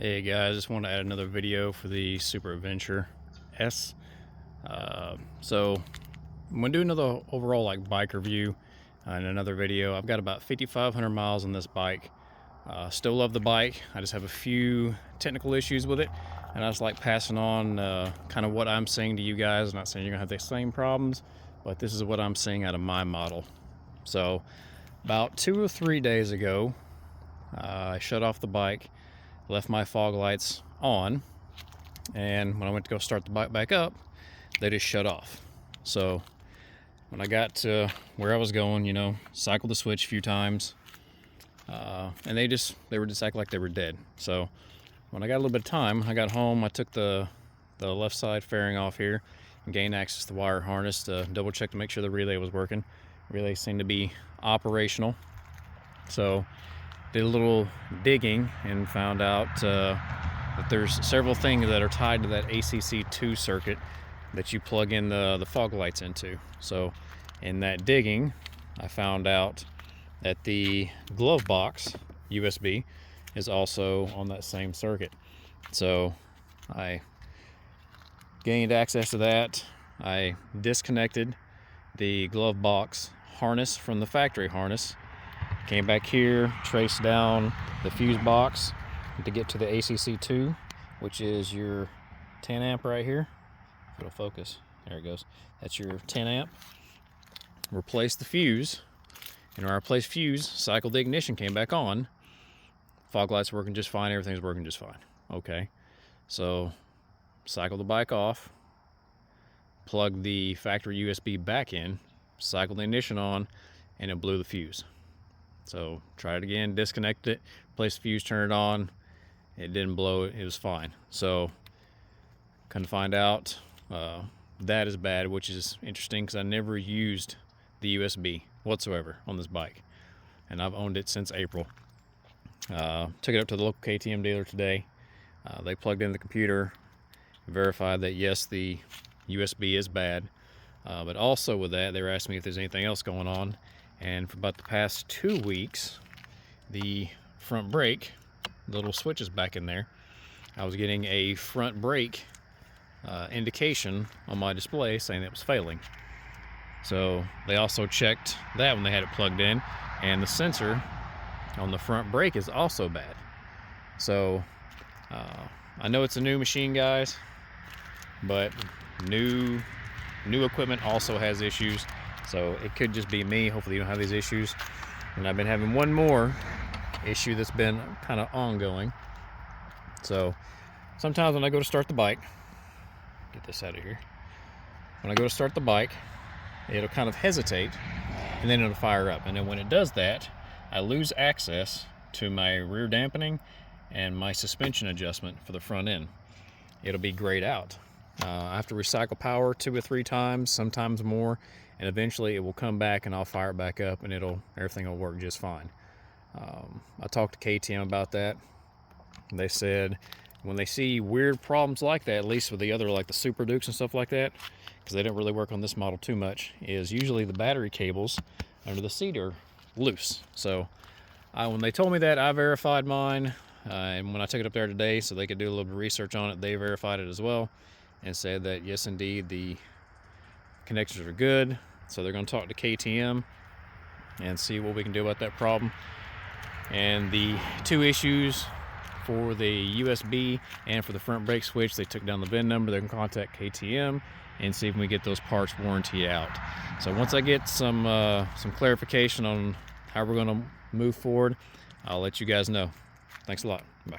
Hey guys, just want to add another video for the Super Adventure S. So I'm gonna do another overall bike review in another video. I've got about 5,500 miles on this bike. Still love the bike. I just have a few technical issues with it, and I just like passing on kind of what I'm seeing to you guys. I'm not saying you're gonna have the same problems, but this is what I'm seeing out of my model. So about 2 or 3 days ago, I shut off the bike, left my fog lights on, and when I went to go start the bike back up, they just shut off. So when I got to where I was going, cycled the switch a few times, and they were just acting like they were dead. So when I got a little bit of time, I got home, I took the left side fairing off here and gained access to the wire harness to double check to make sure the relay was working. Relay seemed to be operational. So did a little digging and found out that there's several things that are tied to that ACC2 circuit that you plug in the fog lights into. So in that digging, I found out that the glove box USB is also on that same circuit. So I gained access to that. I disconnected the glove box harness from the factory harness. Came back here, traced down the fuse box to get to the ACC2, which is your 10 amp right here. If it'll focus, there it goes. That's your 10 amp. Replaced the fuse, and when I replaced fuse, cycled the ignition, came back on. Fog lights working just fine, everything's working just fine. Okay, so cycle the bike off, plug the factory USB back in, cycle the ignition on, and it blew the fuse. So try it again, disconnect it, replace the fuse, turn it on. It didn't blow, it was fine. So couldn't find out that is bad, which is interesting because I never used the USB whatsoever on this bike, and I've owned it since April. Took it up to the local KTM dealer today. They plugged in the computer, verified that yes, the USB is bad, but also with that, they were asking me if there's anything else going on. And for about the past 2 weeks, the front brake, the little switch is back in there. I was getting a front brake indication on my display saying it was failing. So they also checked that when they had it plugged in, and the sensor on the front brake is also bad. So I know it's a new machine, guys, but new equipment also has issues. So it could just be me. Hopefully you don't have these issues. And I've been having one more issue that's been kind of ongoing. So sometimes when I go to start the bike, get this out of here. When I go to start the bike, it'll kind of hesitate and then it'll fire up. And then when it does that, I lose access to my rear dampening and my suspension adjustment for the front end. It'll be grayed out. I have to recycle power 2 or 3 times, sometimes more, and eventually it will come back and I'll fire it back up and everything will work just fine. I talked to KTM about that. They said when they see weird problems like that, at least with the other, like the Super Dukes and stuff like that, because they didn't really work on this model too much, is usually the battery cables under the seat are loose. So when they told me that, I verified mine, and when I took it up there today so they could do a little bit of research on it, they verified it as well and said that yes, indeed, the connectors are good. So they're going to talk to KTM and see what we can do about that problem. And the 2 issues for the USB and for the front brake switch, they took down the VIN number. They can contact KTM and see if we get those parts warranty out. So once I get some clarification on how we're going to move forward, I'll let you guys know. Thanks a lot. Bye.